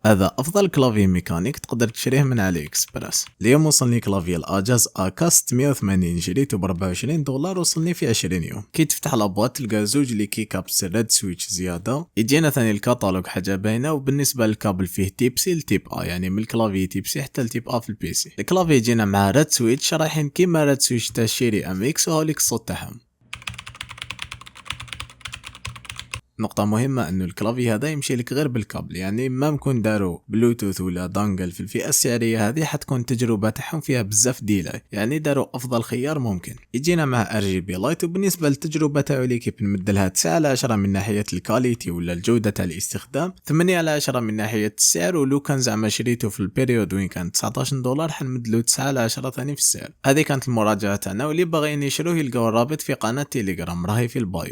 هذا افضل كلافي ميكانيك تقدر تشريه من علي اكسبرس. اليوم وصلني كلافي الاجاز اكا 680 شريته ب 24 دولار، وصلني في 20 يوم. كي تفتح لابوات تلقى زوج لي كي كابس ريد سويتش زياده، يجينا ثاني الكاتالوج حاجه باينه. وبالنسبه للكابل فيه تيب سي لتيب ا، يعني من الكلافي تيب سي حتى لتيب ا في البي سي. الكلافي يجينا مع ريد سويتش رايحين كيما ريد سويتش تاع شيري ام اكس، وهوليك الصوت تاعهم. نقطة مهمة انه الكلافي هذا يمشي لك غير بالكابل، يعني ما مكون دارو بلوتوث ولا دانجل. في الفئة السعرية هذه حتكون التجربة تاعهم فيها بزاف ديلاي، يعني داروا افضل خيار ممكن. يجينا مع ار جي بي لايت. وبالنسبة للتجربة تاعو لي كيف نمدلها 9/10 من ناحية الكاليتي ولا الجودة تاع الاستخدام، 8/10 من ناحية السعر. ولو كان زعما شريته في البيريود وين كان 19 دولار حنمدلو 9/10 ثاني في السعر. هذه كانت المراجعة تاعنا، واللي باغيين يشروه يلقاو الرابط في قناة تيليجرام راهي في البايو.